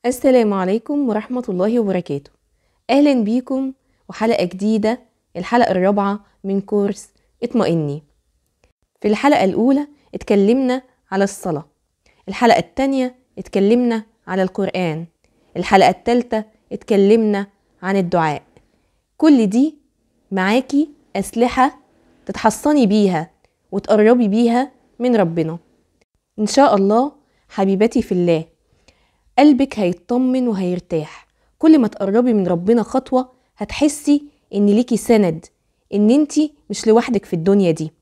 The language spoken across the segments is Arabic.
السلام عليكم ورحمة الله وبركاته. أهلا بيكم وحلقة جديدة، الحلقة الرابعة من كورس اطمئني. في الحلقة الأولى اتكلمنا على الصلاة، الحلقة الثانية اتكلمنا على القرآن، الحلقة الثالثة اتكلمنا عن الدعاء. كل دي معاكي أسلحة تتحصني بيها وتقربي بيها من ربنا إن شاء الله. حبيبتي في الله، قلبك هيطمن وهيرتاح. كل ما تقربي من ربنا خطوة هتحسي ان ليكي سند، ان انتي مش لوحدك في الدنيا دي.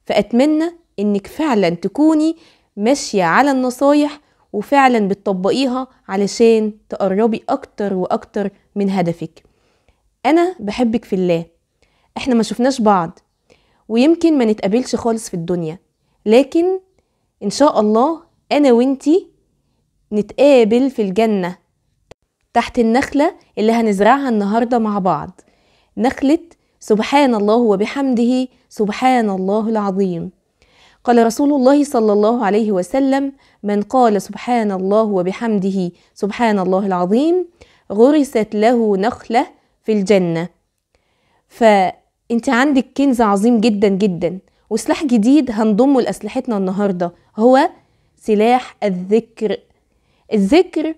فأتمنى انك فعلا تكوني ماشية على النصايح وفعلا بتطبقيها علشان تقربي اكتر واكتر من هدفك. انا بحبك في الله، احنا ما شفناش بعض ويمكن ما نتقابلش خالص في الدنيا، لكن ان شاء الله انا وانتي نتقابل في الجنة تحت النخلة اللي هنزرعها النهاردة مع بعض، نخلة سبحان الله وبحمده سبحان الله العظيم. قال رسول الله صلى الله عليه وسلم: من قال سبحان الله وبحمده سبحان الله العظيم غرست له نخلة في الجنة. فانت عندك كنز عظيم جدا جدا وسلاح جديد هنضمه لأسلحتنا النهاردة، هو سلاح الذكر. الذكر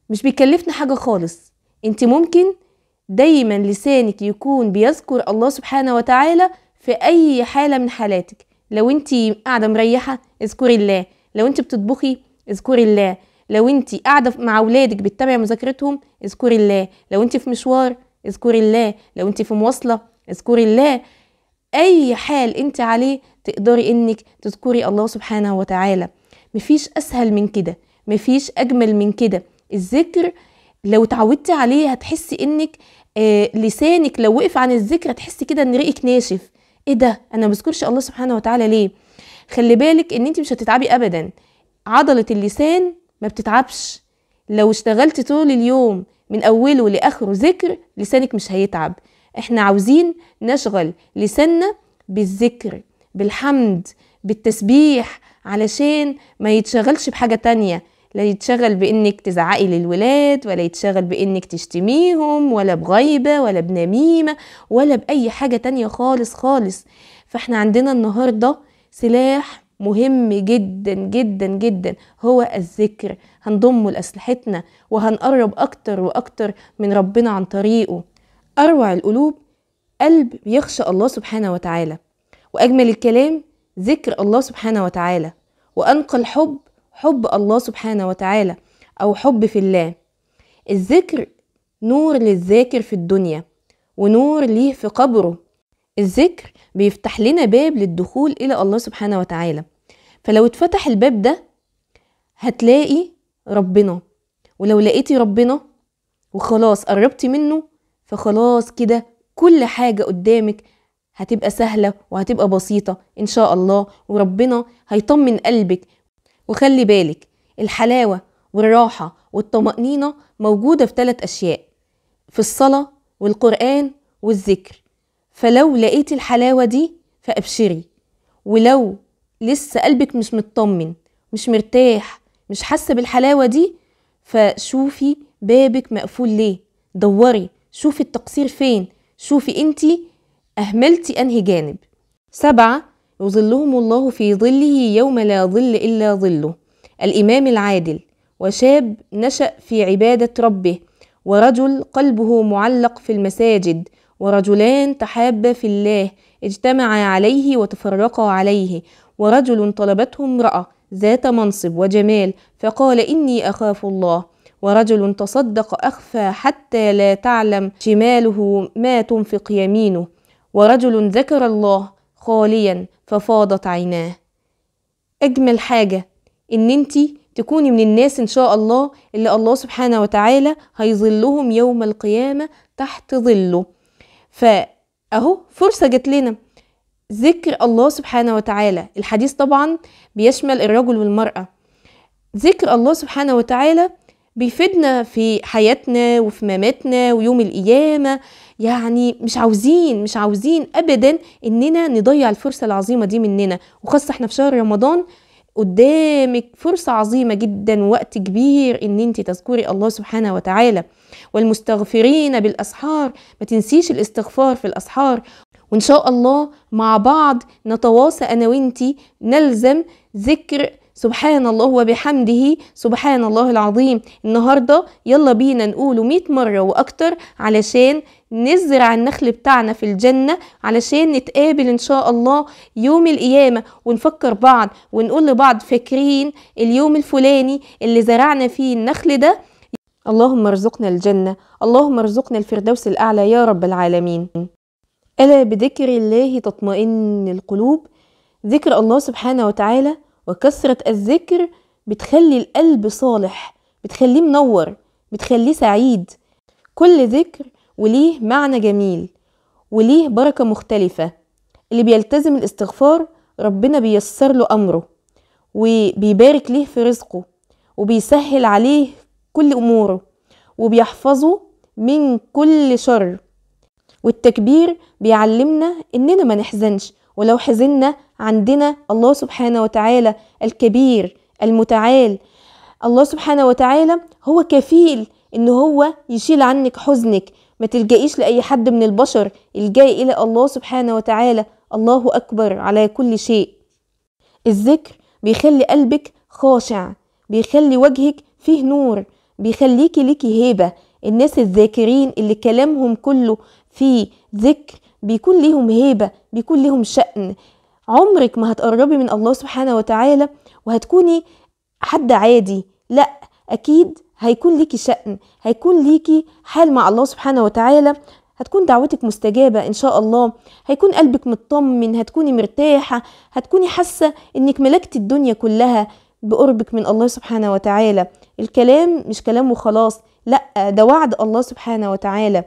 مش بيكلفنا حاجة خالص، انت ممكن دايما لسانك يكون بيذكر الله سبحانه وتعالى في اي حالة من حالاتك. لو انت قاعدة مريحة اذكري الله، لو انت بتطبخي اذكري الله، لو انت قاعدة مع اولادك بتتابعي مذاكرتهم اذكري الله، لو انت في مشوار اذكري الله، لو انت في مواصلة اذكري الله. اي حال انت عليه تقدري انك تذكري الله سبحانه وتعالى. مفيش اسهل من كده، مفيش اجمل من كده. الذكر لو اتعودتي عليه هتحسي انك لسانك لو وقف عن الذكر هتحسي كده ان ريقك ناشف. ايه ده، انا ما بذكرش الله سبحانه وتعالى ليه؟ خلي بالك ان انت مش هتتعبي ابدا، عضلة اللسان ما بتتعبش. لو اشتغلتي طول اليوم من اوله لاخره ذكر لسانك مش هيتعب. احنا عاوزين نشغل لساننا بالذكر، بالحمد، بالتسبيح، علشان ما يتشغلش بحاجة تانية، لا يتشغل بانك تزعقي للولاد، ولا يتشغل بانك تشتميهم، ولا بغيبة، ولا بنميمة، ولا بأي حاجة تانية خالص خالص. فاحنا عندنا النهاردة سلاح مهم جدا جدا جدا، هو الذكر. هنضمه لأسلحتنا وهنقرب أكتر وأكتر من ربنا عن طريقه. أروع القلوب قلب يخشى الله سبحانه وتعالى، وأجمل الكلام ذكر الله سبحانه وتعالى، وأنقى الحب حب الله سبحانه وتعالى أو حب في الله. الذكر نور للذاكر في الدنيا ونور ليه في قبره. الذكر بيفتح لنا باب للدخول إلى الله سبحانه وتعالى. فلو اتفتح الباب ده هتلاقي ربنا، ولو لقيتي ربنا وخلاص قربتي منه فخلاص كده كل حاجة قدامك هتبقى سهلة وهتبقى بسيطة إن شاء الله، وربنا هيطمن قلبك. وخلي بالك الحلاوة والراحة والطمأنينة موجودة في 3 أشياء، في الصلاة والقرآن والذكر. فلو لقيتي الحلاوة دي فأبشري، ولو لسه قلبك مش مطمن، مش مرتاح، مش حاسة بالحلاوة دي، فشوفي بابك مقفول ليه، دوري شوفي التقصير فين، شوفي انتي أهملتي أنهي جانب. 7 يظلهم الله في ظله يوم لا ظل إلا ظله: الإمام العادل، وشاب نشأ في عبادة ربه، ورجل قلبه معلق في المساجد، ورجلان تحابا في الله اجتمعا عليه وتفرقا عليه، ورجل طلبته امرأة ذات منصب وجمال فقال إني أخاف الله، ورجل تصدق أخفى حتى لا تعلم شماله ما تنفق يمينه، ورجل ذكر الله خاليا ففاضت عيناه. أجمل حاجة إن انتي تكوني من الناس إن شاء الله اللي الله سبحانه وتعالى هيظلهم يوم القيامة تحت ظله. فأهو فرصة جت لنا، ذكر الله سبحانه وتعالى. الحديث طبعا بيشمل الرجل والمرأة. ذكر الله سبحانه وتعالى بيفيدنا في حياتنا وفي مماتنا ويوم القيامة. يعني مش عاوزين أبدا إننا نضيع الفرصة العظيمة دي مننا، وخاصة احنا في شهر رمضان قدامك فرصة عظيمة جدا، وقت كبير ان انت تذكري الله سبحانه وتعالى. والمستغفرين بالأسحار، ما تنسيش الاستغفار في الأسحار. وإن شاء الله مع بعض نتواصى أنا وإنتي نلزم ذكر سبحان الله وبحمده سبحان الله العظيم. النهاردة يلا بينا نقوله 100 مرة وأكتر علشان نزرع النخل بتاعنا في الجنة، علشان نتقابل إن شاء الله يوم القيامة ونفكر بعض ونقول لبعض فاكرين اليوم الفلاني اللي زرعنا فيه النخل ده؟ اللهم ارزقنا الجنة، اللهم ارزقنا الفردوس الأعلى يا رب العالمين. ألا بذكر الله تطمئن القلوب. ذكر الله سبحانه وتعالى وكثرة الذكر بتخلي القلب صالح، بتخليه منور، بتخليه سعيد. كل ذكر وليه معنى جميل وليه بركة مختلفة. اللي بيلتزم الاستغفار ربنا بيسر له أمره وبيبارك ليه في رزقه وبيسهل عليه كل أموره وبيحفظه من كل شر. والتكبير بيعلمنا إننا ما نحزنش، ولو حزننا عندنا الله سبحانه وتعالى الكبير المتعال. الله سبحانه وتعالى هو كفيل إنه هو يشيل عنك حزنك. ما تلجئيش لأي حد من البشر، الجاي إلى الله سبحانه وتعالى. الله أكبر على كل شيء. الذكر بيخلي قلبك خاشع، بيخلي وجهك فيه نور، بيخليكي ليكي هيبة. الناس الذاكرين اللي كلامهم كله في ذكر بيكون ليهم هيبة، بيكون ليهم شأن. عمرك ما هتقربي من الله سبحانه وتعالى وهتكوني حد عادي، لا، أكيد هيكون ليكي شأن، هيكون ليكي حال مع الله سبحانه وتعالى. هتكون دعوتك مستجابة إن شاء الله، هيكون قلبك مطمن، هتكوني مرتاحة، هتكوني حاسة إنك ملكت الدنيا كلها بقربك من الله سبحانه وتعالى. الكلام مش كلام وخلاص، لا، ده وعد الله سبحانه وتعالى.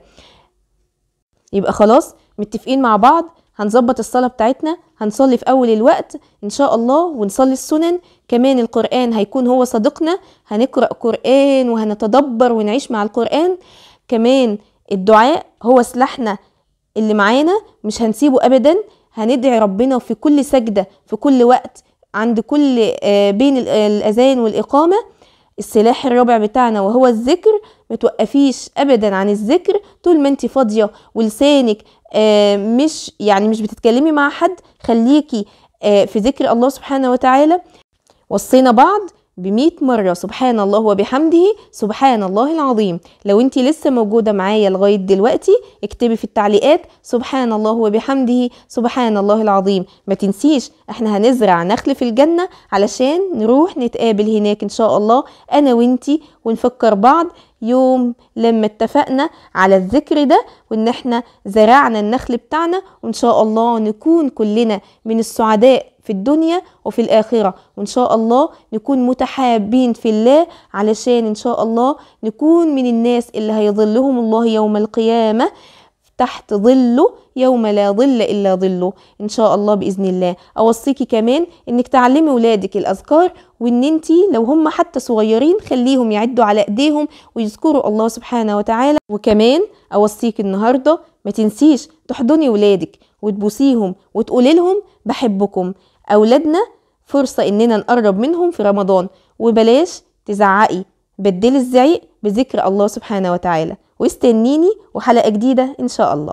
يبقى خلاص متفقين مع بعض، هنظبط الصلاة بتاعتنا، هنصلي في أول الوقت إن شاء الله ونصلي السنن. كمان القرآن هيكون هو صديقنا، هنقرأ قرآن وهنتدبر ونعيش مع القرآن. كمان الدعاء هو سلاحنا اللي معانا، مش هنسيبه أبدا. هندعي ربنا في كل سجدة، في كل وقت، عند كل بين الأذان والإقامة. السلاح الرابع بتاعنا وهو الذكر. ما توقفيش ابدا عن الذكر طول ما انت فاضيه ولسانك مش بتتكلمي مع حد. خليكي في ذكر الله سبحانه وتعالى. وصينا بعض ب100 مرة سبحان الله وبحمده سبحان الله العظيم. لو انت لسه موجودة معايا لغاية دلوقتي اكتبي في التعليقات سبحان الله وبحمده سبحان الله العظيم. ما تنسيش احنا هنزرع نخل في الجنة علشان نروح نتقابل هناك ان شاء الله انا وانتي، ونفكر بعض يوم لما اتفقنا على الذكر ده وان احنا زرعنا النخل بتاعنا، وان شاء الله نكون كلنا من السعداء في الدنيا وفي الآخرة. وإن شاء الله نكون متحابين في الله علشان إن شاء الله نكون من الناس اللي هيظلهم الله يوم القيامة تحت ظله يوم لا ظل إلا ظله إن شاء الله بإذن الله. أوصيكي كمان إنك تعلمي ولادك الأذكار، وإن انتي لو هم حتى صغيرين خليهم يعدوا على إيديهم ويذكروا الله سبحانه وتعالى. وكمان أوصيك النهاردة ما تنسيش تحضني ولادك وتبوسيهم وتقولي لهم بحبكم. أولادنا فرصة إننا نقرب منهم في رمضان، وبلاش تزعقي، بدلي الزعيق بذكر الله سبحانه وتعالى. واستنيني وحلقة جديدة إن شاء الله.